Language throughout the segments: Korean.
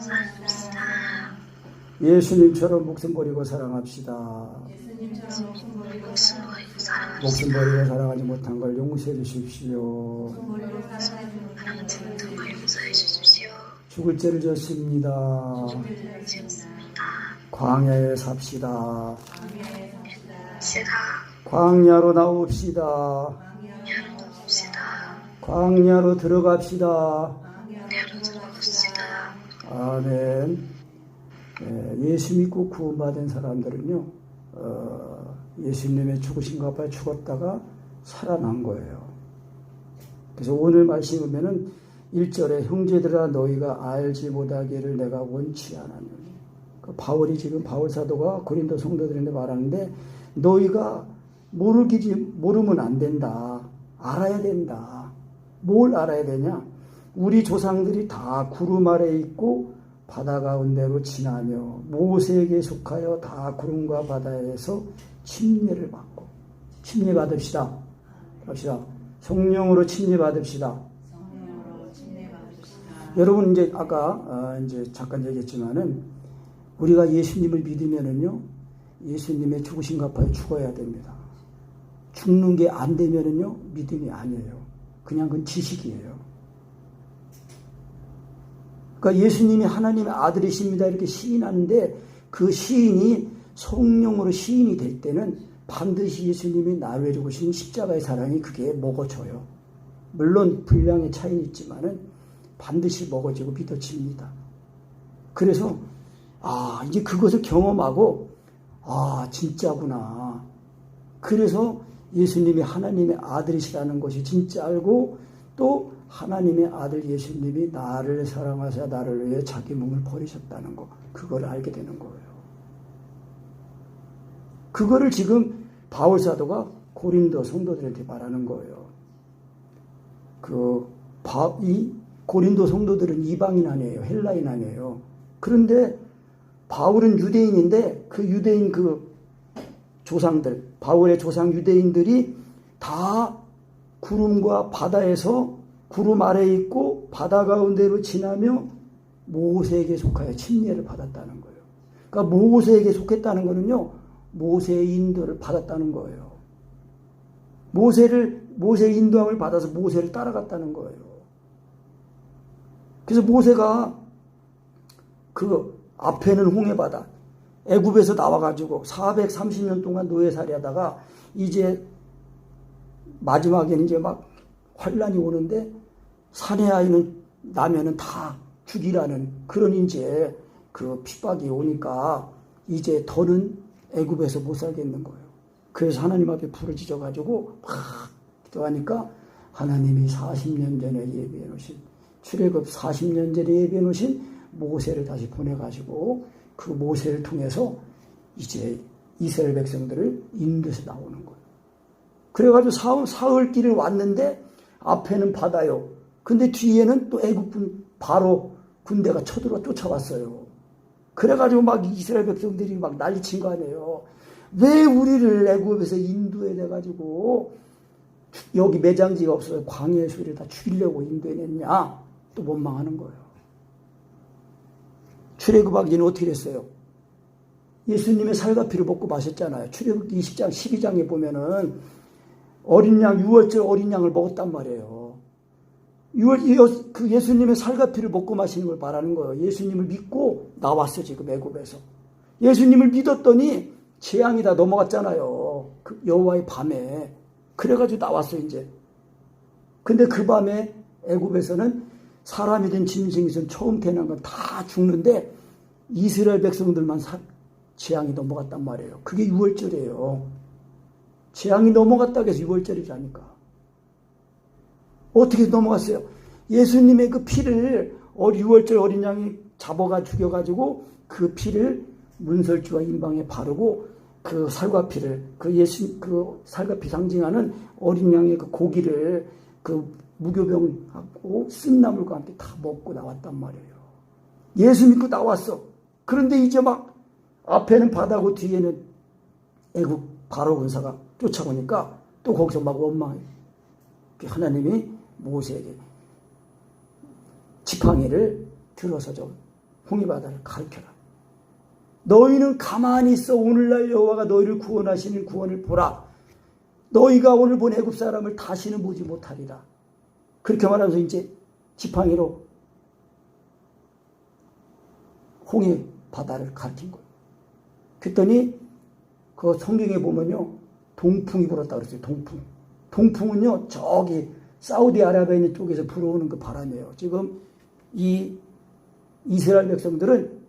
사랑합시다. 예수님처럼 목숨 버리고 사랑합시다. 목숨 버리고 사랑하지 못한 걸 용서해 주십시오. 사랑하지 못한 걸 용서해 주십시오. 죽을 죄를 졌습니다. 광야에 삽시다. 광야로 나옵시다. 광야로 들어갑시다. 아멘. 예수 믿고 구원받은 사람들은요, 예수님의 죽으신가 봐요. 죽었다가 살아난 거예요. 그래서 오늘 말씀 보면은 1절에 형제들아 너희가 알지 못하기를 내가 원치 않았느니. 그 바울이 지금 바울 사도가 고린도 성도들한테 말하는데 너희가 모르면 안 된다. 알아야 된다. 뭘 알아야 되냐? 우리 조상들이 다 구름 아래에 있고 바다 가운데로 지나며 모세에게 속하여 다 구름과 바다에서 침례를 받고 침례 받읍시다. 합시다. 성령으로 침례 받읍시다. 여러분 이제 아까 이제 잠깐 얘기했지만은 우리가 예수님을 믿으면은요 예수님의 죽으신 값하여 죽어야 됩니다. 죽는 게 안 되면은요 믿음이 아니에요. 그냥 그건 지식이에요. 그러니까 예수님이 하나님의 아들이십니다 이렇게 시인하는데 그 시인이 성령으로 시인이 될 때는 반드시 예수님이 나를 위해 죽으신 십자가의 사랑이 그게 먹어져요. 물론 분량의 차이는 있지만은 반드시 먹어지고 믿어집니다. 그래서 이제 그것을 경험하고 진짜구나. 그래서 예수님이 하나님의 아들이시라는 것이 진짜 알고 또 하나님의 아들 예수님이 나를 사랑하사 나를 위해 자기 몸을 버리셨다는 거 그걸 알게 되는 거예요. 그거를 지금 바울 사도가 고린도 성도들한테 말하는 거예요. 이 고린도 성도들은 이방인 아니에요. 헬라인 아니에요. 그런데 바울은 유대인인데 그 유대인 조상들, 바울의 조상 유대인들이 다 구름과 바다에서 구름 아래에 있고 바다 가운데로 지나며 모세에게 속하여 침례를 받았다는 거예요. 그러니까 모세에게 속했다는 거는요. 모세의 인도를 받았다는 거예요. 모세의 인도함을 받아서 모세를 따라갔다는 거예요. 그래서 모세가 그 앞에는 홍해바다, 애굽에서 나와가지고 430년 동안 노예살이 하다가 이제 마지막에는 이제 막 환란이 오는데 사내 아이는 나면은 다 죽이라는 그런 이제 그 핍박이 오니까 이제 더는 애굽에서 못 살겠는 거예요. 그래서 하나님 앞에 부르짖어가지고 막 기도하니까 하나님이 40년 전에 예비해 놓으신 출애굽 40년 전에 예비해 놓으신 모세를 다시 보내가지고 그 모세를 통해서 이제 이스라엘 백성들을 인도해서 나오는 거예요. 그래가지고 사흘 길을 왔는데 앞에는 바다요. 근데 뒤에는 또 애국군 바로 군대가 쫓아왔어요. 그래가지고 막 이스라엘 백성들이 막 난리친 거 아니에요. 왜 우리를 애국에서 인도해 내가지고 여기 매장지가 없어서 광야의 소리를 다 죽이려고 인도해냈냐? 또 원망하는 거예요. 출애굽하기는 어떻게 됐어요? 예수님의 살과 피를 먹고 마셨잖아요. 출애굽 20장 12장에 보면은 어린 양 6월절 어린 양을 먹었단 말이에요. 그 예수님의 살과 피를 먹고 마시는 걸 말하는 거예요. 예수님을 믿고 나왔어 지금 애굽에서. 예수님을 믿었더니 재앙이 다 넘어갔잖아요. 그 여호와의 밤에. 그래가지고 나왔어 이제. 근데 그 밤에 애굽에서는 사람이든 짐승이든 처음 태어난 건 다 죽는데 이스라엘 백성들만 재앙이 넘어갔단 말이에요. 그게 6월절이에요. 재앙이 넘어갔다고 해서 6월절이라니까. 어떻게 넘어갔어요? 예수님의 그 피를 6월절 어린 양이 잡아가 죽여가지고 그 피를 문설주와 임방에 바르고 그 살과피를 그 살과피 상징하는 어린 양의 그 고기를 그 무교병하고 쓴나물과 함께 다 먹고 나왔단 말이에요. 예수 믿고 나왔어. 그런데 이제 막 앞에는 바다고 뒤에는 애국 바로 군사가 쫓아오니까 또 거기서 막 원망해. 하나님이 모세에게 지팡이를 들어서 좀 홍해바다를 가르쳐라. 너희는 가만히 있어 오늘날 여호와가 너희를 구원하시는 구원을 보라. 너희가 오늘 본 애굽 사람을 다시는 보지 못하리라. 그렇게 말하면서 이제 지팡이로 홍해바다를 가르친 거예요. 그랬더니 그 성경에 보면요, 동풍이 불었다 그랬어요. 동풍은요, 저기 사우디아라비아 있는 쪽에서 불어오는 그 바람이에요. 지금 이 이스라엘 백성들은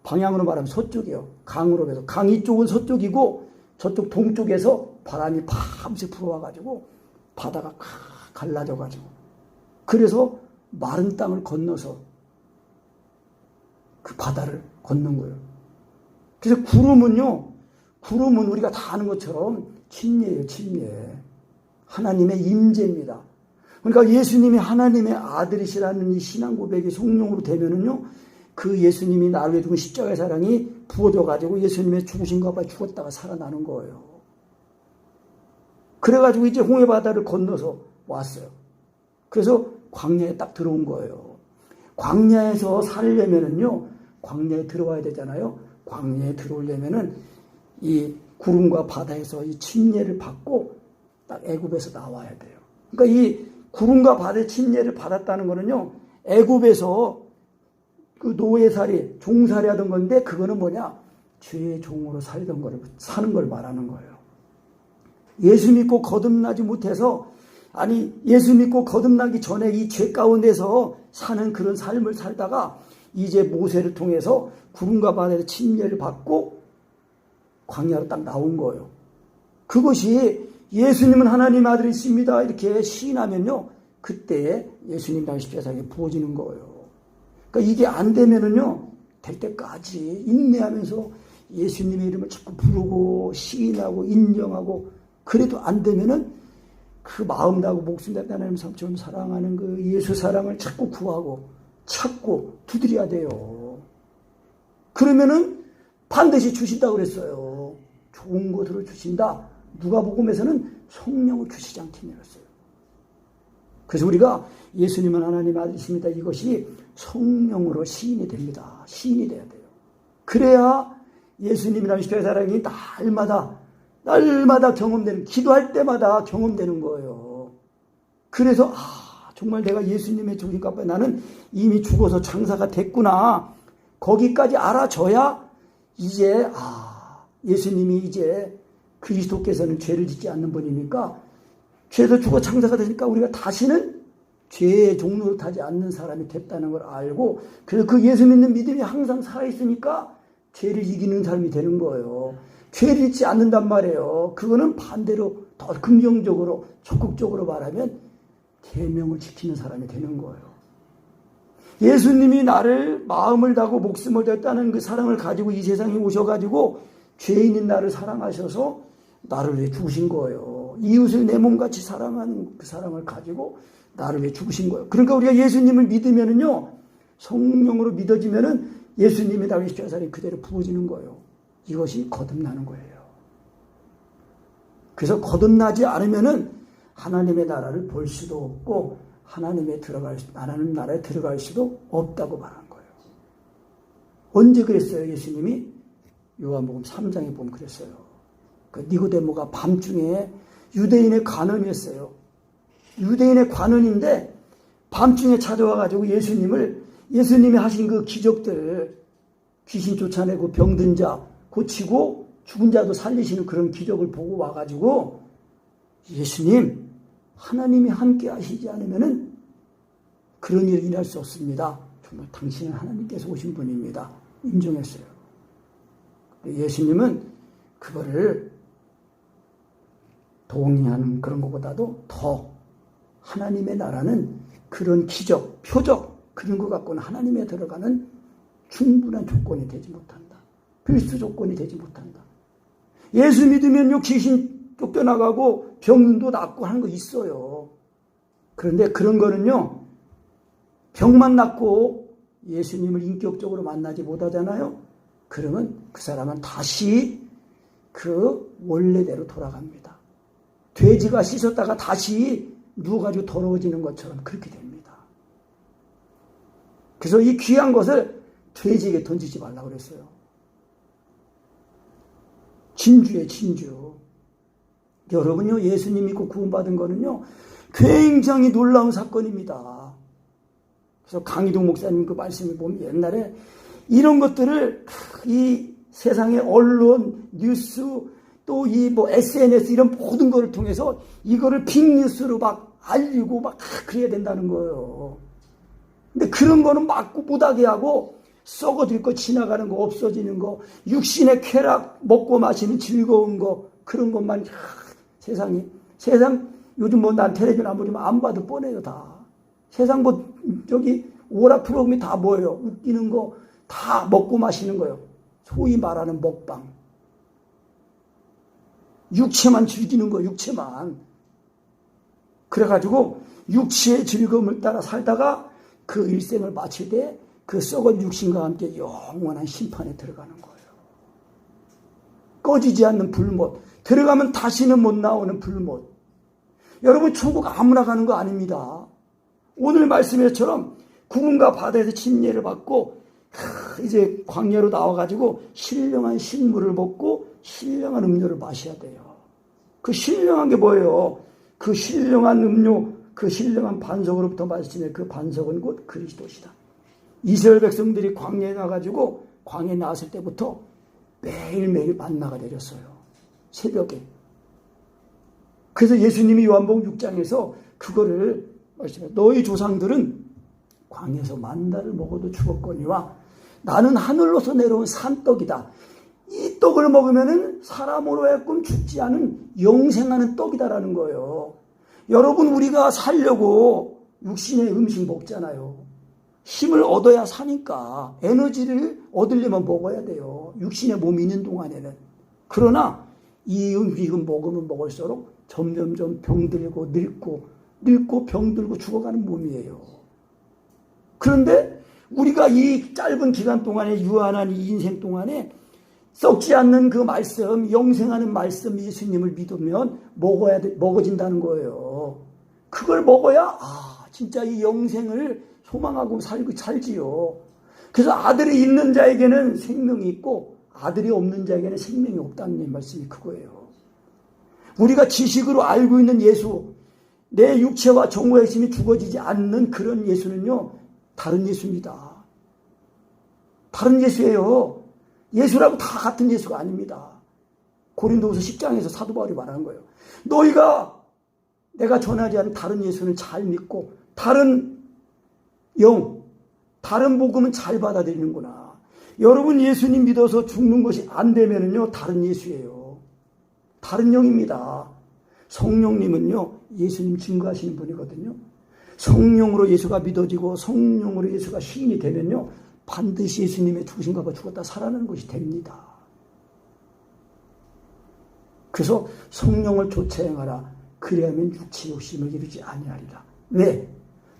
방향으로 말하면 서쪽이에요. 강으로 해서 강 이쪽은 서쪽이고 저쪽 동쪽에서 바람이 밤새 불어와가지고 바다가 갈라져가지고 그래서 마른 땅을 건너서 그 바다를 건넌 거예요. 그래서 구름은 우리가 다 아는 것처럼 침례예요, 침례. 하나님의 임재입니다. 그러니까 예수님이 하나님의 아들이시라는 이 신앙 고백이 성령으로 되면은요, 그 예수님이 나를 위해 죽은 십자가의 사랑이 부어져가지고 예수님의 죽으신가 봐 죽었다가 살아나는 거예요. 그래가지고 이제 홍해바다를 건너서 왔어요. 그래서 광야에 딱 들어온 거예요. 광야에서 살려면은요, 광야에 들어와야 되잖아요. 광야에 들어오려면은 이 구름과 바다에서 이 침례를 받고 딱 애굽에서 나와야 돼요. 그러니까 이 구름과 바다의 침례를 받았다는 거는요, 애굽에서 그 노예살이, 종살이 하던 건데, 그거는 뭐냐? 죄의 종으로 살던 거를, 사는 걸 말하는 거예요. 예수 믿고 거듭나지 못해서, 아니, 예수 믿고 거듭나기 전에 이 죄 가운데서 사는 그런 삶을 살다가, 이제 모세를 통해서 구름과 바다의 침례를 받고, 광야로 딱 나온 거예요. 그것이 예수님은 하나님 아들이십니다. 이렇게 시인하면요, 그때 예수님 당시 십자가에 부어지는 거예요. 그러니까 이게 안 되면은요, 될 때까지 인내하면서 예수님의 이름을 자꾸 부르고 시인하고 인정하고, 그래도 안 되면은 그 마음 다하고 목숨 다하고 하나님 삼촌 사랑하는 그 예수 사랑을 자꾸 구하고 찾고 두드려야 돼요. 그러면은 반드시 주신다고 그랬어요. 좋은 것으로 주신다. 누가복음에서는 성령을 주시지 않겠냐고 했어요. 그래서 우리가 예수님은 하나님 아들이십니다. 이것이 성령으로 시인이 됩니다. 시인이 돼야 돼요. 그래야 예수님이라는 십자가의 사랑이 날마다 경험되는, 기도할 때마다 경험되는 거예요. 그래서 정말 내가 예수님의 죽으신 값에 나는 이미 죽어서 장사가 됐구나. 거기까지 알아줘야 이제 예수님이 이제 그리스도께서는 죄를 짓지 않는 분이니까 죄에서 죽어 장사가 되니까 우리가 다시는 죄의 종로를 타지 않는 사람이 됐다는 걸 알고, 그래서 그 예수 믿는 믿음이 항상 살아있으니까 죄를 이기는 사람이 되는 거예요. 죄를 짓지 않는단 말이에요. 그거는 반대로 더 긍정적으로 적극적으로 말하면 계명을 지키는 사람이 되는 거예요. 예수님이 나를 마음을 다하고 목숨을 다했다는 그 사랑을 가지고 이 세상에 오셔가지고 죄인인 나를 사랑하셔서 나를 위해 죽으신 거예요. 이웃을 내 몸같이 사랑하는 그 사랑을 가지고 나를 위해 죽으신 거예요. 그러니까 우리가 예수님을 믿으면은요, 성령으로 믿어지면은 예수님의 나를 위해 십자가에 그대로 부어지는 거예요. 이것이 거듭나는 거예요. 그래서 거듭나지 않으면은 하나님의 나라를 볼 수도 없고 하나님 나라에 들어갈 수도 없다고 말한 거예요. 언제 그랬어요? 예수님이 요한복음 3장에 보면 그랬어요. 그 니고데모가 밤중에 유대인의 관원이었어요. 유대인의 관원인데 밤중에 찾아와가지고 예수님이 하신 그 기적들, 귀신 쫓아내고 병든 자 고치고 죽은 자도 살리시는 그런 기적을 보고 와가지고, 예수님, 하나님이 함께 하시지 않으면은 그런 일이 일어날 수 없습니다. 정말 당신은 하나님께서 오신 분입니다. 인정했어요. 예수님은 그거를 동의하는 그런 것보다도 더 하나님의 나라는 그런 기적, 표적, 그런 것 갖고는 하나님에 들어가는 충분한 조건이 되지 못한다. 필수 조건이 되지 못한다. 예수 믿으면요, 귀신 쫓겨나가고 병도 낫고 하는 거 있어요. 그런데 그런 거는요, 병만 낫고 예수님을 인격적으로 만나지 못하잖아요. 그러면 그 사람은 다시 그 원래대로 돌아갑니다. 돼지가 씻었다가 다시 누워가지고 더러워지는 것처럼 그렇게 됩니다. 그래서 이 귀한 것을 돼지에게 던지지 말라 그랬어요. 진주에 진주. 여러분요, 예수님 믿고 구원받은 거는요, 굉장히 놀라운 사건입니다. 그래서 강희동 목사님 그 말씀을 보면 옛날에 이런 것들을 이 세상의 언론, 뉴스, 또 이 뭐 SNS 이런 모든 거를 통해서 이거를 빅뉴스로 막 알리고 막 그래야 된다는 거예요. 근데 그런 거는 막고 못하게 하고 썩어질 거, 지나가는 거, 없어지는 거, 육신의 쾌락, 먹고 마시는 즐거운 거, 그런 것만 세상 요즘 뭐 난 텔레비전 안 보지만 안 봐도 뻔해요. 다 세상 뭐 저기 오락 프로그램이 다 뭐예요? 웃기는 거 다 먹고 마시는 거예요. 소위 말하는 먹방. 육체만 즐기는 거예요. 육체만. 그래가지고 육체의 즐거움을 따라 살다가 그 일생을 마칠 때 그 썩은 육신과 함께 영원한 심판에 들어가는 거예요. 꺼지지 않는 불못. 들어가면 다시는 못 나오는 불못. 여러분, 천국 아무나 가는 거 아닙니다. 오늘 말씀처럼 구름과 바다에서 침례를 받고 이제 광야로 나와가지고 신령한 식물을 먹고 신령한 음료를 마셔야 돼요. 그 신령한 게 뭐예요? 그 신령한 음료, 그 신령한 반석으로부터 마시는 그 반석은 곧 그리스도시다. 이스라엘 백성들이 광야에 나가지고 광야에 나왔을 때부터 매일매일 만나가 내렸어요. 새벽에. 그래서 예수님이 요한복음 6장에서 그거를 말씀해요. 너희 조상들은 광야에서 만나를 먹어도 죽었거니와 나는 하늘로서 내려온 산떡이다. 이 떡을 먹으면은 사람으로 하여금 죽지 않은 영생하는 떡이다라는 거예요. 여러분, 우리가 살려고 육신의 음식 먹잖아요. 힘을 얻어야 사니까 에너지를 얻으려면 먹어야 돼요. 육신의 몸이 있는 동안에는. 그러나 이 음식은 먹으면 먹을수록 점점점 병들고 늙고 병들고 죽어가는 몸이에요. 그런데 우리가 이 짧은 기간 동안에 유한한 이 인생 동안에 썩지 않는 그 말씀, 영생하는 말씀 예수님을 믿으면 먹어진다는 거예요. 그걸 먹어야 진짜 이 영생을 소망하고 살지요. 그래서 아들이 있는 자에게는 생명이 있고 아들이 없는 자에게는 생명이 없다는 말씀이 그거예요. 우리가 지식으로 알고 있는 예수, 내 육체와 정오의 핵심이 죽어지지 않는 그런 예수는요, 다른 예수입니다. 다른 예수예요. 예수라고 다 같은 예수가 아닙니다. 고린도후서 10장에서 사도 바울이 말하는 거예요. 너희가 내가 전하지 않은 다른 예수는 잘 믿고 다른 다른 복음은 잘 받아들이는구나. 여러분, 예수님 믿어서 죽는 것이 안 되면은요, 다른 예수예요. 다른 영입니다. 성령님은요, 예수님 증거하시는 분이거든요. 성령으로 예수가 믿어지고 성령으로 예수가 시인이 되면요, 반드시 예수님의 죽으신 바 죽었다 살아나는 것이 됩니다. 그래서 성령을 좇아 행하라. 그래야만 육체 욕심을 이루지 아니하리라. 왜?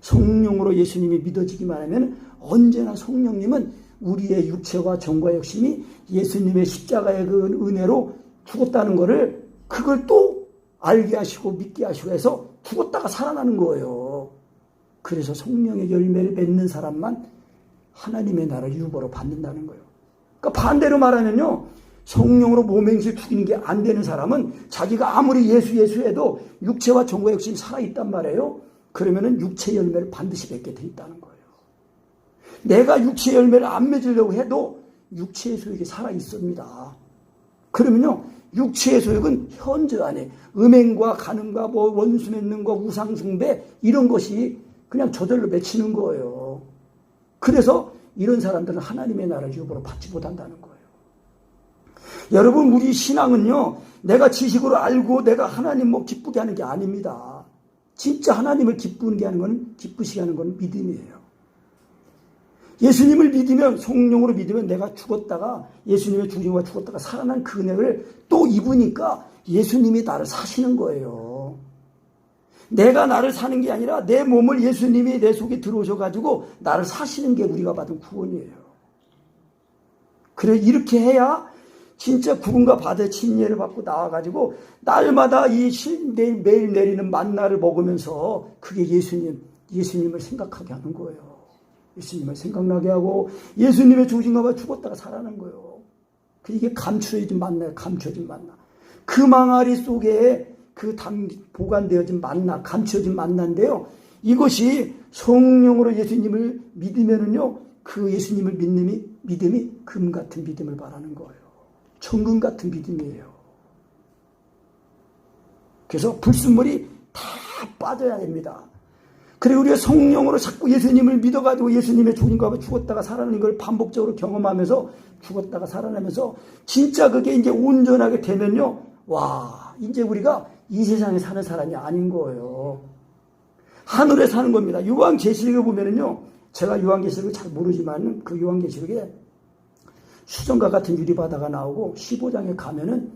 성령으로 예수님이 믿어지기만 하면 언제나 성령님은 우리의 육체와 정과 욕심이 예수님의 십자가의 그 은혜로 죽었다는 것을 그걸 또 알게 하시고 믿게 하시고 해서 죽었다가 살아나는 거예요. 그래서 성령의 열매를 맺는 사람만 하나님의 나라를 유보로 받는다는 거예요. 그러니까 반대로 말하면요, 성령으로 몸행실 죽이는 게 안 되는 사람은 자기가 아무리 예수 해도 육체와 정과 욕심이 살아있단 말이에요. 그러면은 육체 열매를 반드시 맺게 돼 있다는 거예요. 내가 육체 열매를 안 맺으려고 해도 육체의 소욕이 살아있습니다. 그러면요, 육체의 소욕은 현재 안에 음행과 간음과 뭐 원수 맺는 거, 우상숭배 이런 것이 그냥 저절로 맺히는 거예요. 그래서 이런 사람들은 하나님의 나라를 유보로 받지 못한다는 거예요. 여러분, 우리 신앙은요, 내가 지식으로 알고 내가 하나님 뭐 기쁘게 하는 게 아닙니다. 진짜 하나님을 기쁘게 하는 건, 기쁘시게 하는 건 믿음이에요. 예수님을 믿으면, 성령으로 믿으면 내가 죽었다가 예수님의 죽음과 죽었다가 살아난 그 은혜를 또 입으니까 예수님이 나를 사시는 거예요. 내가 나를 사는 게 아니라 내 몸을 예수님이 내 속에 들어오셔가지고 나를 사시는 게 우리가 받은 구원이에요. 그래, 이렇게 해야 진짜 구름과 바다의 침례를 받고 나와가지고 날마다 매일 내리는 만나를 먹으면서 그게 예수님을 생각하게 하는 거예요. 예수님을 생각나게 하고 예수님의 죽으신 바 죽었다가 살아난 거예요. 이게 감추어진 만나요. 감추어진 만나. 그 망아리 속에 그 보관되어진 만나, 감추어진 만나인데요. 이것이 성령으로 예수님을 믿으면은요, 그 예수님을 믿음이 금 같은 믿음을 말하는 거예요. 정금 같은 믿음이에요. 그래서 불순물이 다 빠져야 됩니다. 그리고 우리가 성령으로 자꾸 예수님을 믿어가지고 예수님의 죽음과 죽었다가 살아나는 걸 반복적으로 경험하면서 죽었다가 살아나면서 진짜 그게 이제 온전하게 되면요, 와, 이제 우리가 이 세상에 사는 사람이 아닌 거예요. 하늘에 사는 겁니다. 요한계시록에 보면은요, 제가 요한계시록을 잘 모르지만 그 요한계시록에 수정과 같은 유리바다가 나오고 15장에 가면은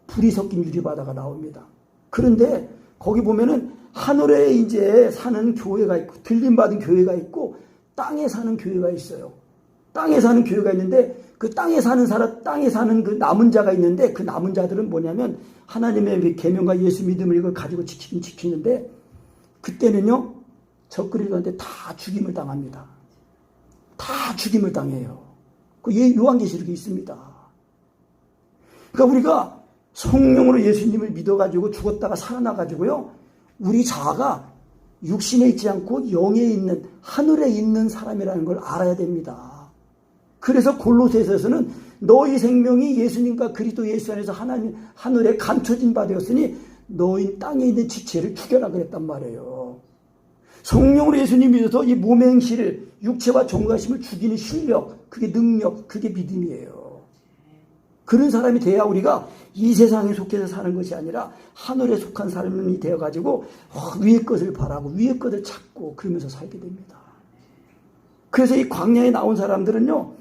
불이 섞인 유리바다가 나옵니다. 그런데 거기 보면은 하늘에 이제 사는 교회가 있고 들림받은 교회가 있고 땅에 사는 교회가 있어요. 땅에 사는 교회가 있는데 그 땅에 사는 사람, 땅에 사는 그 남은 자가 있는데 그 남은 자들은 뭐냐면 하나님의 계명과 예수 믿음을 이걸 가지고 지키긴 지키는데 그때는요, 적그리스도한테 다 죽임을 당합니다. 다 죽임을 당해요. 그 요한계시록에 있습니다. 그러니까 우리가 성령으로 예수님을 믿어가지고 죽었다가 살아나가지고요, 우리 자아가 육신에 있지 않고 영에 있는, 하늘에 있는 사람이라는 걸 알아야 됩니다. 그래서 골로새서에서는 너희 생명이 예수님과 그리스도 예수 안에서 하나님 하늘에 감춰진 바 되었으니 너희 땅에 있는 지체를 죽여라 그랬단 말이에요. 성령으로 예수님 믿어서 이 몸의 행실을, 육체와 정과심을 죽이는 실력, 그게 능력, 그게 믿음이에요. 그런 사람이 돼야 우리가 이 세상에 속해서 사는 것이 아니라 하늘에 속한 사람이 되어가지고 위의 것을 바라고 위의 것을 찾고 그러면서 살게 됩니다. 그래서 이 광야에 나온 사람들은요,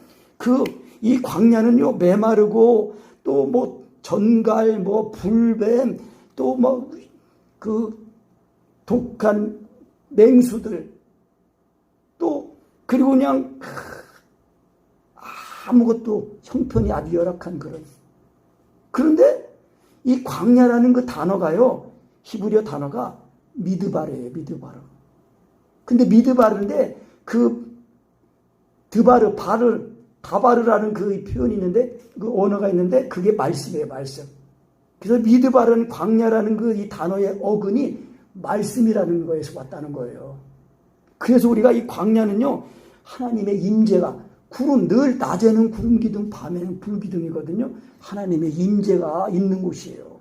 이 광야는요, 메마르고 또 뭐 전갈, 뭐 불뱀, 또 뭐 그 독한 맹수들, 또 그리고 그냥 아무것도 형편이 아주 열악한 그런. 그런데 이 광야라는 그 단어가요, 히브리어 단어가 미드바르예요. 미드바르. 근데 미드바르인데 그 드바르, 다바르라는 그 표현이 있는데, 그 언어가 있는데 그게 말씀이에요. 말씀. 그래서 미드바르는 광야라는 그 이 단어의 어근이 말씀이라는 거에서 왔다는 거예요. 그래서 우리가 이 광야는요, 하나님의 임재가, 구름, 늘 낮에는 구름 기둥, 밤에는 불 기둥이거든요. 하나님의 임재가 있는 곳이에요.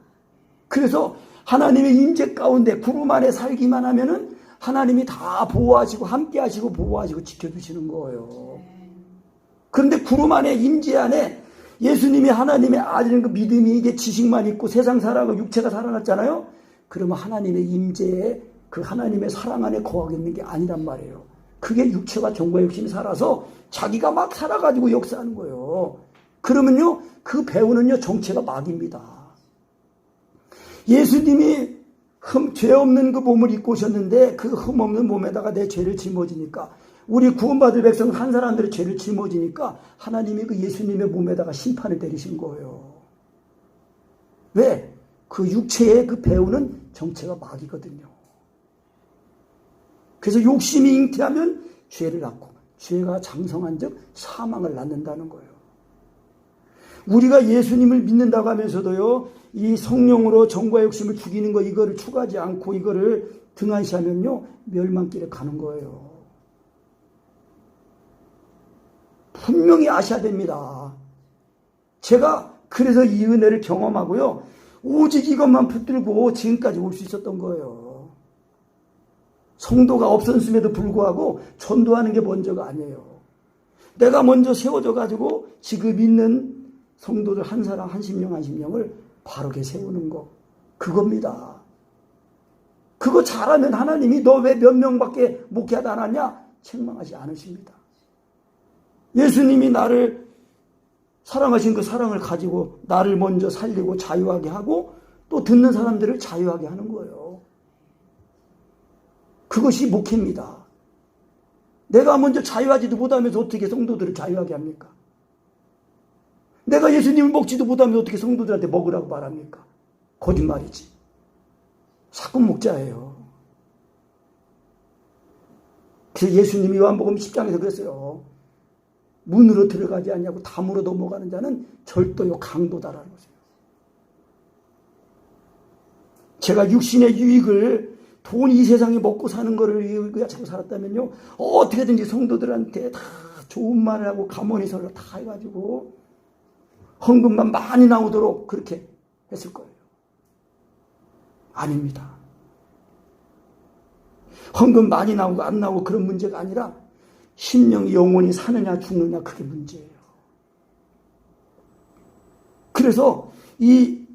그래서 하나님의 임재 가운데 구름 안에 살기만 하면은 하나님이 다 보호하시고 함께 하시고 보호하시고 지켜주시는 거예요. 그런데 구름 안에, 임재 안에 예수님이 하나님의 아들인 그 믿음이 이게 지식만 있고 세상 살아가고 육체가 살아났잖아요. 그러면 하나님의 임재에, 그 하나님의 사랑 안에 거하고 있는 게 아니란 말이에요. 그게 육체와 정과 욕심이 살아서 자기가 막 살아가지고 역사하는 거예요. 그러면요, 그 배우는요, 정체가 막입니다. 예수님이 죄 없는 그 몸을 입고 오셨는데 그 흠 없는 몸에다가 내 죄를 짊어지니까, 우리 구원받을 백성 한 사람들의 죄를 짊어지니까 하나님이 그 예수님의 몸에다가 심판을 내리신 거예요. 왜? 그 육체의 그 배우는 정체가 막이거든요. 그래서 욕심이 잉태하면 죄를 낳고, 죄가 장성한 즉 사망을 낳는다는 거예요. 우리가 예수님을 믿는다고 하면서도요, 이 성령으로 정과 욕심을 죽이는 거, 이거를 추구하지 않고 이거를 등한시하면요, 멸망길에 가는 거예요. 분명히 아셔야 됩니다. 제가 그래서 이 은혜를 경험하고요, 오직 이것만 붙들고 지금까지 올 수 있었던 거예요. 성도가 없었음에도 불구하고 전도하는 게 먼저가 아니에요. 내가 먼저 세워져 가지고 지금 있는 성도들 한 사람 한 심령을 바르게 세우는 거, 그겁니다. 그거 잘하면 하나님이 너 왜 몇 명밖에 목회하다 않았냐? 책망하지 않으십니다. 예수님이 나를 사랑하신 그 사랑을 가지고 나를 먼저 살리고 자유하게 하고 또 듣는 사람들을 자유하게 하는 거예요. 그것이 목회입니다. 내가 먼저 자유하지도 못하면서 어떻게 성도들을 자유하게 합니까? 내가 예수님을 먹지도 못하면서 어떻게 성도들한테 먹으라고 말합니까? 거짓말이지. 사건 목자예요. 그래서 예수님이 요한복음 10장에서 그랬어요. 문으로 들어가지 않냐고 담으로 넘어가는 자는 절도요 강도다라는 거죠. 제가 육신의 유익을 돈 이 세상에 먹고 사는 거를 가지고 살았다면요 어떻게든지 성도들한테 다 좋은 말을 하고 가문이설로 다 해가지고 헌금만 많이 나오도록 그렇게 했을 거예요. 아닙니다. 헌금 많이 나오고 안 나오고 그런 문제가 아니라 심령이 영원히 사느냐 죽느냐 그게 문제예요. 그래서 이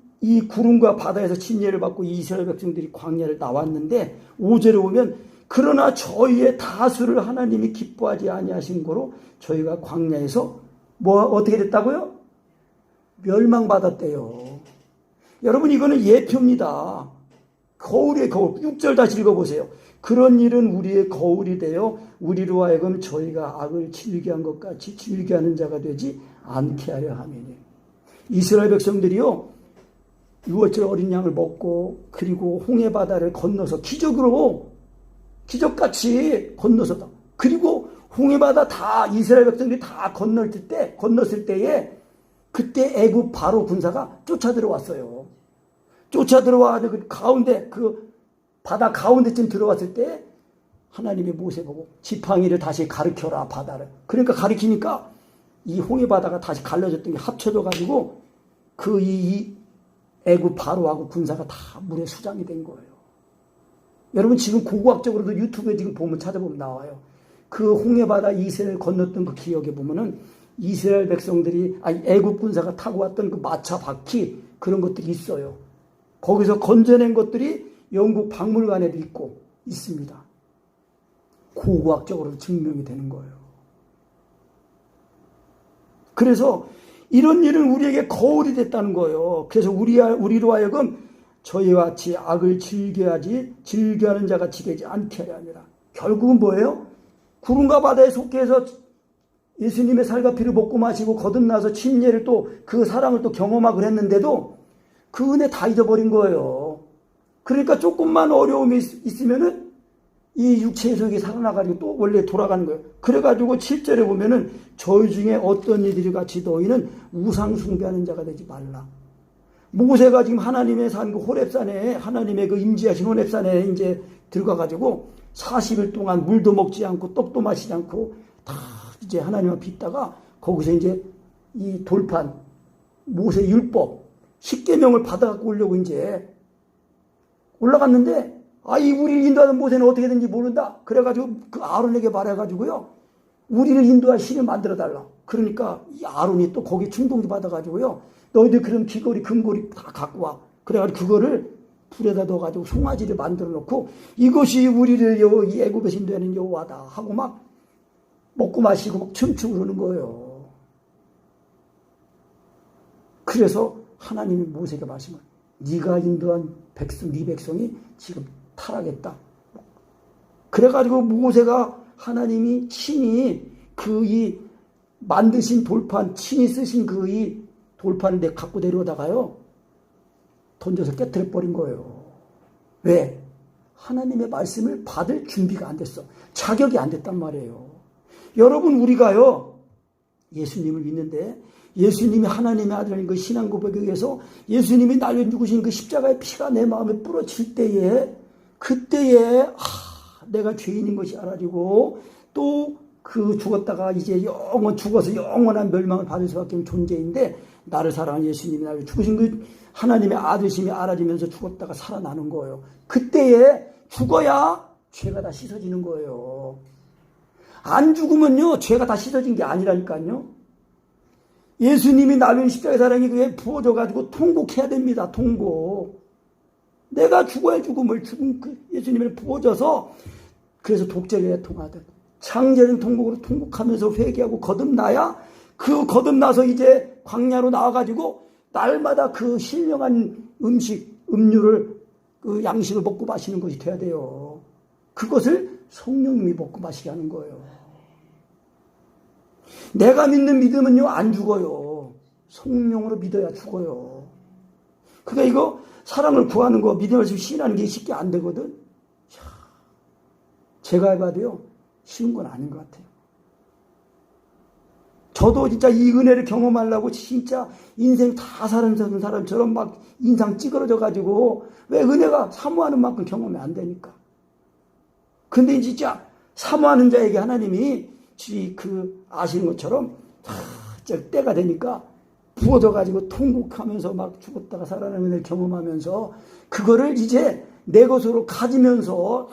구름과 바다에서 침례를 받고 이스라엘 백성들이 광야를 나왔는데 5절에 보면 그러나 저희의 다수를 하나님이 기뻐하지 아니하신 거로 저희가 광야에서 어떻게 됐다고요? 멸망받았대요. 여러분 이거는 예표입니다. 거울의 거울. 6절 다시 읽어보세요. 그런 일은 우리의 거울이 되어 우리로 하여금 저희가 악을 즐겨한 것 같이 즐겨하는 자가 되지 않게 하려 함이니. 이스라엘 백성들이요 6월절 어린 양을 먹고 그리고 홍해바다를 건너서 기적같이 건너서다. 그리고 홍해바다 다 이스라엘 백성들이 다 건넜을 때에 그때 애굽 바로 군사가 쫓아 들어왔어요. 쫓아 들어와서 그 가운데 그 바다 가운데쯤 들어왔을 때 하나님이 모세 보고 지팡이를 다시 가르쳐라 바다를. 그러니까 가르치니까 이 홍해바다가 다시 갈라졌던 게 합쳐져 가지고 이 애굽 바로하고 군사가 다 물에 수장이 된 거예요. 여러분 지금 고고학적으로도 유튜브에 지금 찾아보면 나와요. 그 홍해바다 이스라엘 건넜던 그 기억에 보면은 이스라엘 백성들이 애굽 군사가 타고 왔던 그 마차 바퀴 그런 것들이 있어요. 거기서 건져낸 것들이 영국 박물관에도 있습니다. 고고학적으로 증명이 되는 거예요. 그래서 이런 일은 우리에게 거울이 됐다는 거예요. 그래서 우리로 하여금 저희와 같이 악을 즐겨하는 자 같이 되지 않게 하려 함이라. 결국은 뭐예요? 구름과 바다에 속해서 예수님의 살과 피를 먹고 마시고 거듭나서 침례를 또 그 사랑을 또 경험하고 그랬는데도 그 은혜 다 잊어버린 거예요. 그러니까 조금만 어려움이 있으면은 이 육체의 속이 살아나가지고 또 원래 돌아가는 거예요. 그래가지고 7절에 보면은 저희 중에 어떤 이들이 같이 너희는 우상 숭배하는 자가 되지 말라. 모세가 지금 하나님의 산 그 호렙산에 하나님의 그 임재하신 호렙산에 이제 들어가가지고 40일 동안 물도 먹지 않고 떡도 마시지 않고 다 이제 하나님 앞에 있다가 거기서 이제 이 돌판 모세 율법 10계명을 받아갖고 오려고 이제 올라갔는데 우리를 인도하는 모세는 어떻게 되는지 모른다. 그래가지고 그 아론에게 말해가지고요. 우리를 인도할 신을 만들어달라. 그러니까 이 아론이 또 거기에 충동도 받아가지고요. 너희들 그런 귀걸이, 금고리 다 갖고 와. 그래가지고 그거를 불에다 넣어가지고 송아지를 만들어 놓고 이것이 우리를 이 애굽에서 인도하는 여호와다 하고 막 먹고 마시고 막 춤추고 그러는 거예요. 그래서 하나님이 모세에게 말씀을 네가 인도한 백성, 네 백성이 지금 타락했다. 그래가지고 모세가 하나님이 친히 이 만드신 돌판, 친히 쓰신 이 돌판을 갖고 내려오다가요. 던져서 깨뜨려 버린 거예요. 왜? 하나님의 말씀을 받을 준비가 안 됐어. 자격이 안 됐단 말이에요. 여러분 우리가요. 예수님을 믿는데 예수님이 하나님의 아들인 그 신앙 고백에 의해서 예수님이 날려 죽으신 그 십자가의 피가 내 마음에 뿌려질 때에 그때에 내가 죄인인 것이 알아지고 또 그 죽었다가 이제 죽어서 영원한 멸망을 받을 수밖에 없는 존재인데 나를 사랑하는 예수님이 나를 죽으신 그 하나님의 아들심이 알아지면서 죽었다가 살아나는 거예요. 그때에 죽어야 죄가 다 씻어지는 거예요. 안 죽으면요 죄가 다 씻어진 게 아니라니까요. 예수님이 나를 십자가의 사랑이 그에 부어져가지고 통곡해야 됩니다. 통곡. 내가 죽어야 죽음을 예수님을 부어져서 그래서 독재를 애통하듯 창제된 통곡으로 통곡하면서 회개하고 거듭나야 그 거듭나서 이제 광야로 나와가지고 날마다 그 신령한 음식, 음료를 그 양식을 먹고 마시는 것이 돼야 돼요. 그것을 성령님이 먹고 마시게 하는 거예요. 내가 믿는 믿음은요 안 죽어요. 성령으로 믿어야 죽어요. 그러니까 이거 사랑을 구하는 거 믿음을 신하는 게 쉽게 안 되거든. 제가 해봐도요 쉬운 건 아닌 것 같아요. 저도 진짜 이 은혜를 경험하려고 진짜 인생 다 사는 사람처럼 막 인상 찌그러져 가지고 왜 은혜가 사모하는 만큼 경험이 안 되니까. 근데 진짜 사모하는 자에게 하나님이 아시는 것처럼 때가 되니까 부어져 가지고 통곡하면서 막 죽었다가 살아나는 은혜를 경험하면서 그거를 이제 내 것으로 가지면서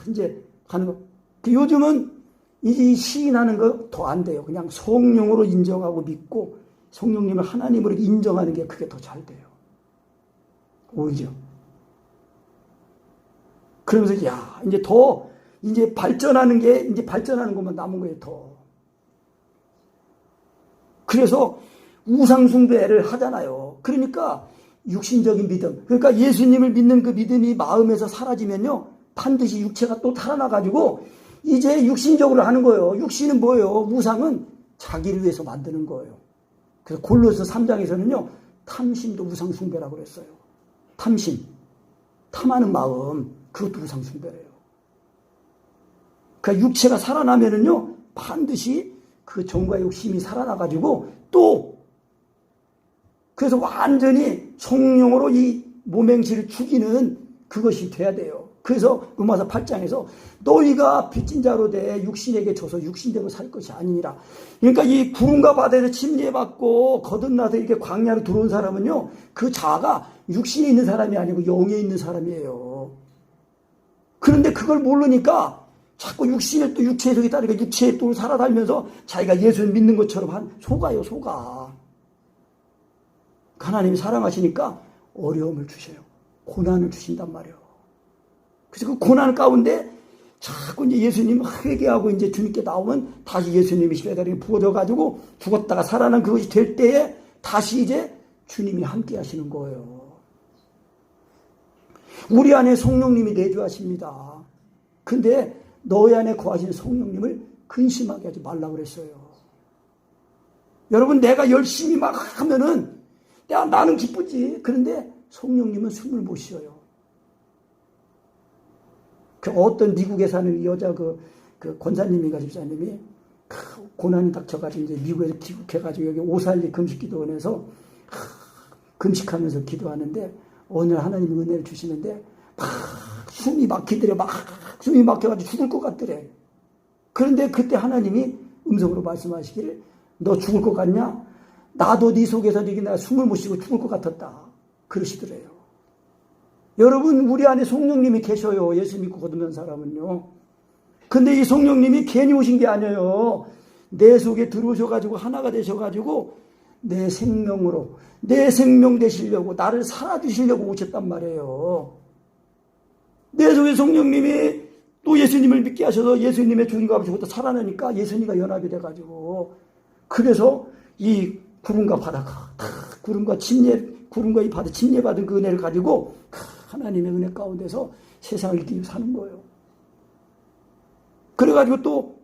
이제 가는 거. 요즘은 이 시인하는 거 더 안 돼요. 그냥 성령으로 인정하고 믿고 성령님을 하나님으로 인정하는 게 그게 더 잘 돼요. 오히려. 그러면서 이제 발전하는 게 이제 발전하는 것만 남은 거예요. 더. 그래서 우상숭배를 하잖아요. 그러니까 육신적인 믿음. 그러니까 예수님을 믿는 그 믿음이 마음에서 사라지면요. 반드시 육체가 또 탈환나가지고 이제 육신적으로 하는 거예요. 육신은 뭐예요? 우상은 자기를 위해서 만드는 거예요. 그래서 골로새 3장에서는요. 탐심도 우상숭배라고 그랬어요. 탐심. 탐하는 마음. 그것도 우상숭배래요. 그러니까 육체가 살아나면은요. 반드시 그 정과 욕심이 살아나가지고 또 그래서 완전히 성령으로 이 몸행실을 죽이는 그것이 돼야 돼요. 그래서 로마서 8장에서 너희가 빚진 자로 돼 육신에게 져서 육신대로 살 것이 아니니라. 그러니까 이 구름과 바다에서 침례받고 거듭나서 이렇게 광야로 들어온 사람은요. 그 자가 육신에 있는 사람이 아니고 영에 있는 사람이에요. 그런데 그걸 모르니까 자꾸 육신에 또 육체의 속에 따르니까 육체에 또 살아다니면서 자기가 예수를 믿는 것처럼 속아요. 속아. 하나님이 사랑하시니까 어려움을 주셔요. 고난을 주신단 말이에요. 그래서 그 고난 가운데 자꾸 이제 예수님 회개하고 이제 주님께 나오면 다시 예수님이 십자가에 부어져가지고 죽었다가 살아난 그것이 될 때에 다시 이제 주님이 함께 하시는 거예요. 우리 안에 성령님이 내주하십니다. 근데 너희 안에 거하시는 성령님을 근심하게 하지 말라고 그랬어요. 여러분 내가 열심히 막 하면은 나는 기쁘지. 그런데 성령님은 숨을 못 쉬어요. 그 어떤 미국에 사는 여자 그 권사님인가 집사님이 고난이 닥쳐가지고 이제 미국에서 귀국해가지고 여기 오살리 금식기도원에서 금식하면서 기도하는데 어느 날 하나님이 은혜를 주시는데 막 숨이 막히더래. 막 숨이 막혀가지고 죽을 것 같더래. 그런데 그때 하나님이 음성으로 말씀하시기를 너 죽을 것 같냐? 나도 네 속에서 내가 숨을 못 쉬고 죽을 것 같았다. 그러시더래요. 여러분 우리 안에 성령님이 계셔요. 예수 믿고 거듭난 사람은요. 근데 이 성령님이 괜히 오신 게 아니에요. 내 속에 들어오셔가지고 하나가 되셔가지고 내 생명으로 내 생명 되시려고 나를 살아주시려고 오셨단 말이에요. 내 속에 성령님이 또 예수님을 믿게 하셔서 예수님의 죽음과 죽었다 살아나니까 예수님과 연합이 돼가지고 그래서 이 구름과 바다가 구름과 이 바다 침례받은 그 은혜를 가지고 하나님의 은혜 가운데서 세상을 이기고 사는 거예요. 그래가지고 또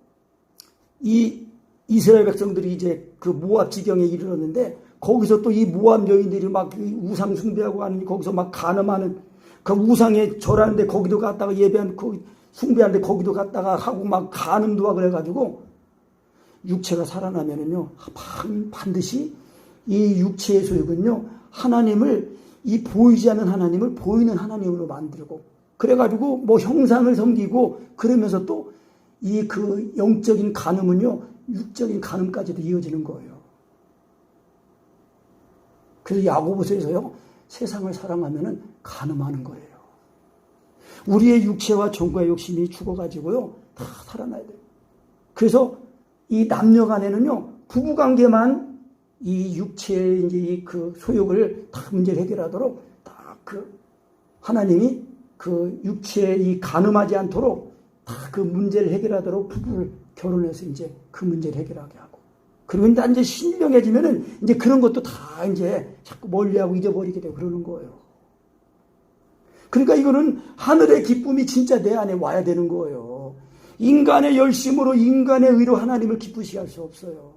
이 이스라엘 백성들이 이제 그 모압 지경에 이르렀는데 거기서 또 이 모압 여인들이 막 우상 숭배하고 하는 거기서 막 간음하는 그 우상에 절하는데 거기도 갔다가 예배하는 숭배하는데 거기도 갔다가 하고 막 간음도 하고 그래가지고 육체가 살아나면은요 반드시 이 육체의 소욕은요 하나님을 이 보이지 않는 하나님을 보이는 하나님으로 만들고 그래가지고 뭐 형상을 섬기고 그러면서 또 이 그 영적인 간음은요 육적인 간음까지도 이어지는 거예요. 그래서 야고보서에서요 세상을 사랑하면은 간음하는 거예요. 우리의 육체와 정과 욕심이 죽어가지고요 다 살아나야 돼요. 그래서 이 남녀 간에는요 부부관계만 이 육체의 이제 그 소욕을 다 문제를 해결하도록 다 그 하나님이 그 육체의 이 간음하지 않도록 다 그 문제를 해결하도록 부부를 결혼해서 이제 그 문제를 해결하게 하고 그리고 이제 신령해지면은 이제 그런 것도 다 이제 자꾸 멀리하고 잊어버리게 되고 그러는 거예요. 그러니까 이거는 하늘의 기쁨이 진짜 내 안에 와야 되는 거예요. 인간의 열심으로 인간의 의로 하나님을 기쁘시게 할 수 없어요.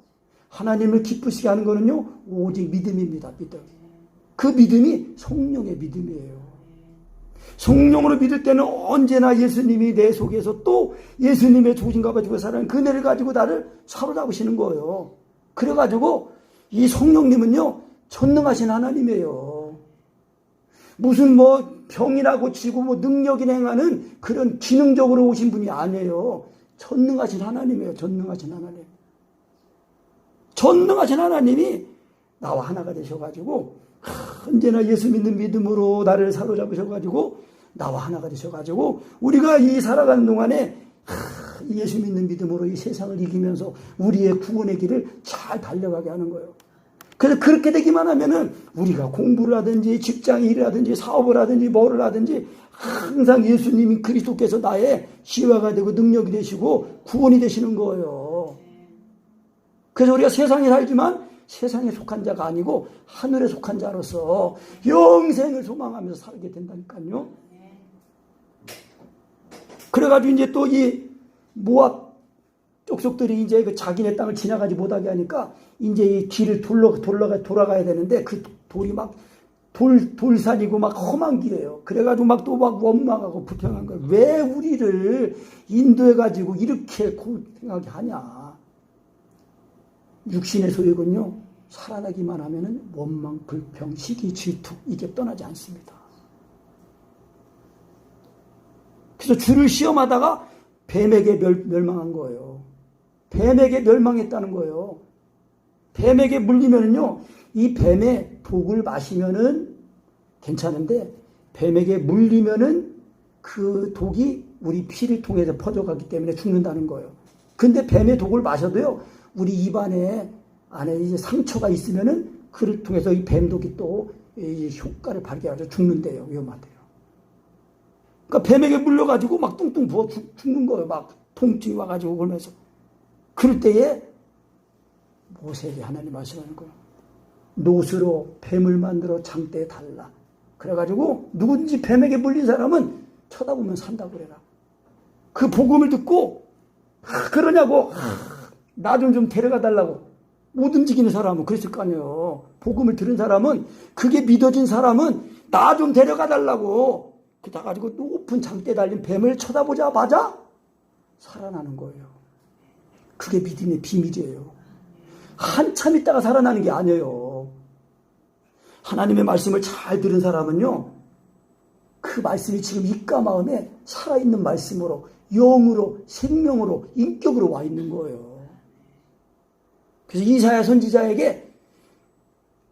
하나님을 기쁘시게 하는 거는요 오직 믿음입니다. 믿음. 그 믿음이 성령의 믿음이에요. 성령으로 믿을 때는 언제나 예수님이 내 속에서 또 예수님의 조짐과 가지고 살아는 그네를 가지고 나를 사로잡으시는 거예요. 그래가지고 이 성령님은요, 전능하신 하나님이에요. 무슨 뭐 병이나 고치고 뭐 능력이나 행하는 그런 기능적으로 오신 분이 아니에요. 전능하신 하나님이에요. 전능하신 하나님. 전능하신 하나님이 나와 하나가 되셔가지고 언제나 예수 믿는 믿음으로 나를 사로잡으셔가지고 나와 하나가 되셔가지고 우리가 이 살아가는 동안에 예수 믿는 믿음으로 이 세상을 이기면서 우리의 구원의 길을 잘 달려가게 하는 거예요. 그래서 그렇게 되기만 하면은 우리가 공부를 하든지 직장 일이라든지 사업을 하든지 뭐를 하든지 항상 예수님이 그리스도께서 나의 시화가 되고 능력이 되시고 구원이 되시는 거예요. 그래서 우리가 세상에 살지만 세상에 속한 자가 아니고 하늘에 속한 자로서 영생을 소망하면서 살게 된다니까요. 그래가지고 이제 또 이 모압 족속들이 이제 그 자기네 땅을 지나가지 못하게 하니까 이제 이 길을 돌아가야 되는데 그 돌이 막 돌산이고 막 험한 길이에요. 그래가지고 막 또 막 원망하고 불평한 거예요. 왜 우리를 인도해가지고 이렇게 고생하게 하냐. 육신의 소욕은요, 살아나기만 하면은 원망, 불평, 시기, 질투, 이게 떠나지 않습니다. 그래서 주를 시험하다가 뱀에게 멸망한 거예요. 뱀에게 멸망했다는 거예요. 뱀에게 물리면은요, 이 뱀의 독을 마시면은 괜찮은데, 뱀에게 물리면은 그 독이 우리 피를 통해서 퍼져가기 때문에 죽는다는 거예요. 근데 뱀의 독을 마셔도요, 우리 입안에 안에 이제 상처가 있으면은 그를 통해서 이 뱀독이 또 이 효과를 발휘하죠. 죽는데요. 위험하대요. 그러니까 뱀에게 물려가지고 막 뚱뚱 부어 죽는 거예요. 막 통증이 와가지고 그러면서. 그럴 때에 모세에게 하나님 말씀하는 거예요. 노스로 뱀을 만들어 장대에 달라. 그래가지고 누군지 뱀에게 물린 사람은 쳐다보면 산다고 그래라. 그 복음을 듣고 그러냐고 나 좀 데려가 달라고. 못 움직이는 사람은 그랬을 거 아니에요. 복음을 들은 사람은, 그게 믿어진 사람은 나 좀 데려가 달라고. 그다 가지고 높은 장대에 달린 뱀을 쳐다보자마자 살아나는 거예요. 그게 믿음의 비밀이에요. 한참 있다가 살아나는 게 아니에요. 하나님의 말씀을 잘 들은 사람은요, 그 말씀이 지금 입가 마음에 살아있는 말씀으로, 영으로, 생명으로, 인격으로 와 있는 거예요. 그래서 이사야 선지자에게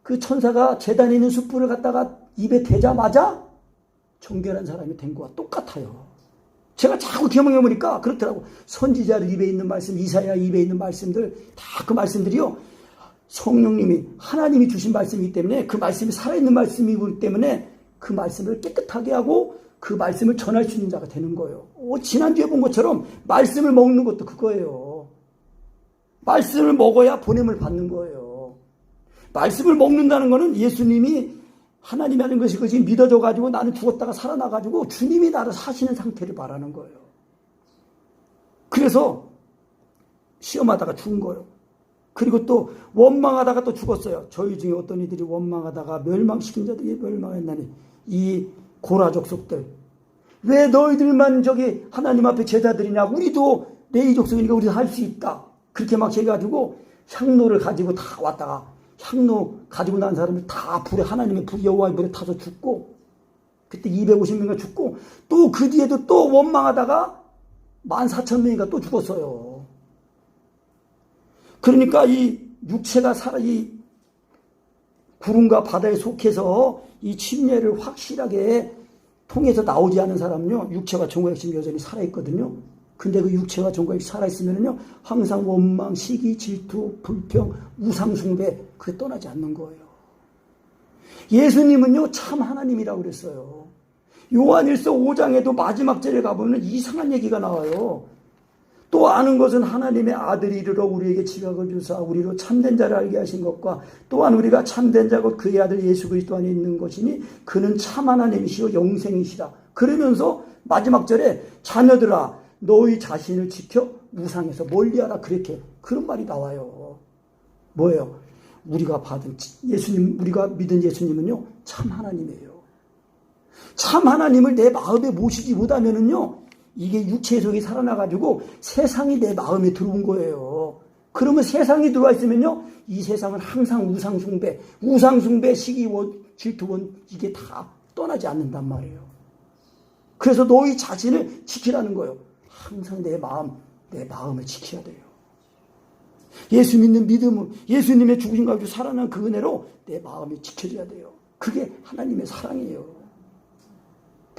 그 천사가 제단에 있는 숯불을 갖다가 입에 대자마자 정결한 사람이 된 거와 똑같아요. 제가 자꾸 경험해보니까 그렇더라고. 선지자를 입에 있는 말씀, 이사야 입에 있는 말씀들, 다 그 말씀들이요, 성령님이, 하나님이 주신 말씀이기 때문에, 그 말씀이 살아있는 말씀이기 때문에 그 말씀을 깨끗하게 하고 그 말씀을 전할 수 있는 자가 되는 거예요. 지난주에 본 것처럼 말씀을 먹는 것도 그거예요. 말씀을 먹어야 보냄을 받는 거예요. 말씀을 먹는다는 것은 예수님이 하나님이 하는 것이 그것이 믿어져가지고 나는 죽었다가 살아나가지고 주님이 나를 사시는 상태를 말하는 거예요. 그래서 시험하다가 죽은 거예요. 그리고 또 원망하다가 또 죽었어요. 저희 중에 어떤 이들이 원망하다가 멸망시킨 자들이 멸망했나니, 이 고라 족속들. 왜 너희들만 저기 하나님 앞에 제자들이냐. 우리도 레위 족속이니까 우리도 할 수 있다. 그렇게 막 해가지고 향로를 가지고 다 왔다가 향로 가지고 난 사람을 다 불에, 하나님의 불, 여호와의 불에 타서 죽고, 그때 250명이 죽고, 또 그 뒤에도 또 원망하다가 14,000명이가 또 죽었어요. 그러니까 이 육체가 이 구름과 바다에 속해서 이 침례를 확실하게 통해서 나오지 않은 사람은요, 육체와 정과 핵심이 여전히 살아있거든요. 근데 그 육체와 정과 핵심이 살아있으면요, 항상 원망, 시기, 질투, 불평, 우상숭배, 그게 떠나지 않는 거예요. 예수님은요, 참 하나님이라고 그랬어요. 요한일서 5장에도 마지막 절에 가보면 이상한 얘기가 나와요. 또 아는 것은 하나님의 아들이 이르러 우리에게 지각을 주사 우리로 참된 자를 알게 하신 것과, 또한 우리가 참된 자 곧 그의 아들 예수 그리스도 안에 있는 것이니 그는 참 하나님이시요 영생이시라. 그러면서 마지막 절에 자녀들아 너희 자신을 지켜 우상에서 멀리하라, 그렇게 그런 말이 나와요. 뭐예요? 우리가 받은 예수님, 우리가 믿은 예수님은요, 참 하나님이에요. 참 하나님을 내 마음에 모시지 못하면은요, 이게 육체 속에 살아나가지고 세상이 내 마음에 들어온 거예요. 그러면 세상이 들어와 있으면요, 이 세상은 항상 우상숭배, 시기원, 질투원, 이게 다 떠나지 않는단 말이에요. 그래서 너희 자신을 지키라는 거예요. 항상 내 마음을 지켜야 돼요. 예수 믿는 믿음은, 예수님의 죽으신 가지고 살아난 그 은혜로 내 마음이 지켜져야 돼요. 그게 하나님의 사랑이에요.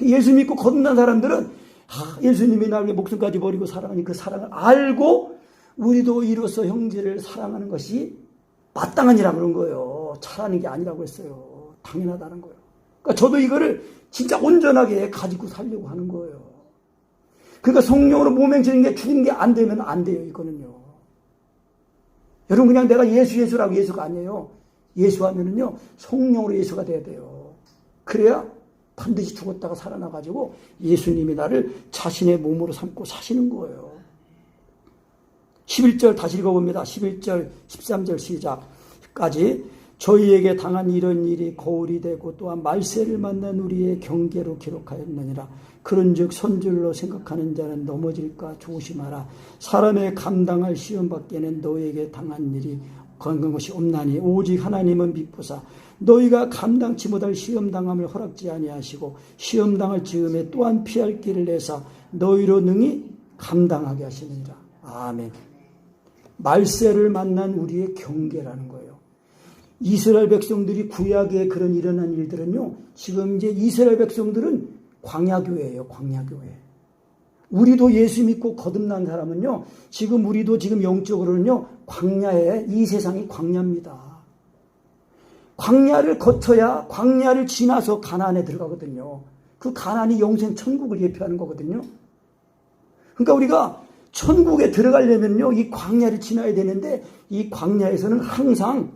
예수 믿고 거듭난 사람들은 예수님이 나에게 목숨까지 버리고 사랑하니 그 사랑을 알고 우리도 이로써 형제를 사랑하는 것이 마땅한 일이라고 그런 거예요. 잘하는 게 아니라고 했어요. 당연하다는 거예요. 그러니까 저도 이거를 진짜 온전하게 가지고 살려고 하는 거예요. 그러니까 성령으로 몸행치는 게 죽은 게 안 되면 안 돼요. 이거는요. 여러분 그냥 내가 예수라고 예수가 아니에요. 예수하면은요 성령으로 예수가 돼야 돼요. 그래야 반드시 죽었다가 살아나가지고 예수님이 나를 자신의 몸으로 삼고 사시는 거예요. 11절 다시 읽어봅니다. 11절 13절 시작까지. 저희에게 당한 이런 일이 거울이 되고 또한 말세를 만난 우리의 경계로 기록하였느니라. 그런즉 손줄로 생각하는 자는 넘어질까 조심하라. 사람의 감당할 시험 밖에는 너에게 당한 일이 건강 것이 없나니 오직 하나님은 미쁘사 너희가 감당치 못할 시험당함을 허락지 아니하시고 시험당할 즈음에 또한 피할 길을 내사 너희로 능히 감당하게 하시느니라. 아멘. 말세를 만난 우리의 경계라는 거예요. 이스라엘 백성들이 구약에 그런 일어난 일들은요, 지금 이제 이스라엘 백성들은 광야교회예요. 광야교회. 우리도 예수 믿고 거듭난 사람은요, 우리도 지금 영적으로는요, 광야에, 이 세상이 광야입니다. 광야를 거쳐야, 광야를 지나서 가나안에 들어가거든요. 그 가나안이 영생 천국을 예표하는 거거든요. 그러니까 우리가 천국에 들어가려면요, 이 광야를 지나야 되는데, 이 광야에서는 항상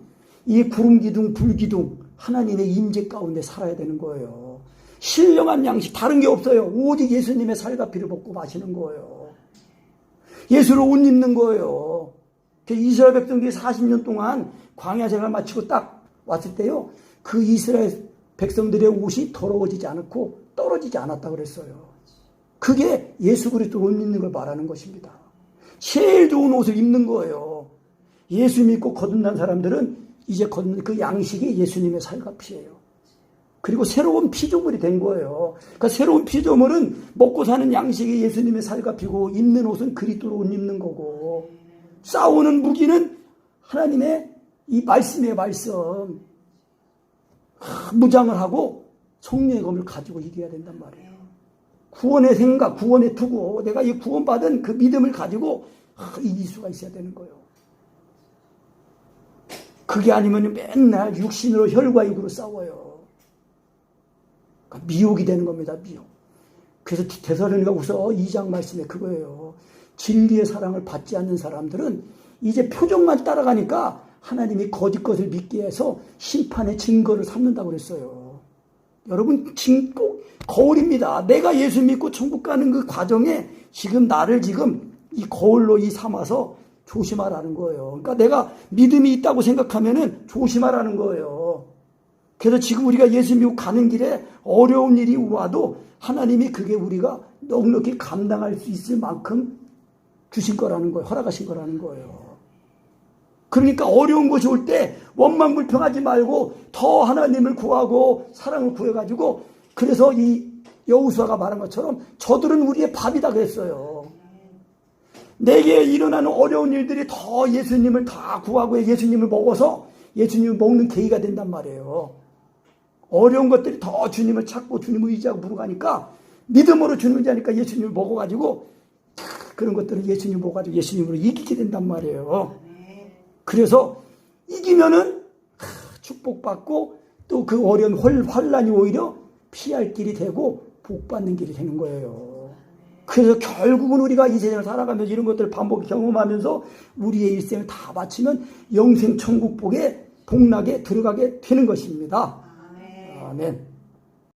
이 구름 기둥, 불 기둥, 하나님의 임재 가운데 살아야 되는 거예요. 신령한 양식, 다른 게 없어요. 오직 예수님의 살과 피를 먹고 마시는 거예요. 예수를 옷 입는 거예요. 이스라엘 백성들이 40년 동안 광야 생활 마치고 딱 왔을 때요, 그 이스라엘 백성들의 옷이 더러워지지 않았고 떨어지지 않았다고 그랬어요. 그게 예수 그리스도 옷 입는 걸 말하는 것입니다. 제일 좋은 옷을 입는 거예요. 예수 믿고 거듭난 사람들은 이제 그 양식이 예수님의 살과 피예요. 그리고 새로운 피조물이 된 거예요. 그러니까 새로운 피조물은 먹고 사는 양식이 예수님의 살과 피고 입는 옷은 그리스도로 옷 입는 거고 싸우는 무기는 하나님의 이 말씀의 말씀 무장을 하고 성령의 검을 가지고 이겨야 된단 말이에요. 구원의 생각, 구원의 투구, 내가 이 구원받은 그 믿음을 가지고 이길 수가 있어야 되는 거예요. 그게 아니면 맨날 육신으로 혈과 육으로 싸워요. 그러니까 미혹이 되는 겁니다. 미혹. 그래서 데살로니가후서 2장 말씀에 그거예요. 진리의 사랑을 받지 않는 사람들은 이제 표정만 따라가니까 하나님이 거짓 것을 믿게 해서 심판의 증거를 삼는다고 그랬어요. 여러분 꼭 거울입니다. 내가 예수 믿고 천국 가는 그 과정에 지금 나를 이 거울로 삼아서 조심하라는 거예요. 그러니까 내가 믿음이 있다고 생각하면은 조심하라는 거예요. 그래서 지금 우리가 예수 믿고 가는 길에 어려운 일이 와도 하나님이 그게 우리가 넉넉히 감당할 수 있을 만큼 주신 거라는 거예요. 허락하신 거라는 거예요. 그러니까 어려운 것이 올 때 원망불평하지 말고 더 하나님을 구하고 사랑을 구해가지고 그래서 이 여호수아가 말한 것처럼 저들은 우리의 밥이다 그랬어요. 내게 일어나는 어려운 일들이 더 예수님을 다 구하고 예수님을 먹어서 예수님을 먹는 계기가 된단 말이에요. 어려운 것들이 더 주님을 찾고 주님을 의지하고 물어가니까 믿음으로 주님을 의지하니까 예수님을 먹어가지고 그런 것들을 예수님을 먹어가지고 예수님으로 이기게 된단 말이에요. 그래서 이기면은 축복받고 또 그 어려운 환란이 오히려 피할 길이 되고 복받는 길이 되는 거예요. 그래서 결국은 우리가 이 세상을 살아가면서 이런 것들을 반복 경험하면서 우리의 일생을 다 마치면 영생 천국 복에 복락에 들어가게 되는 것입니다. 아멘.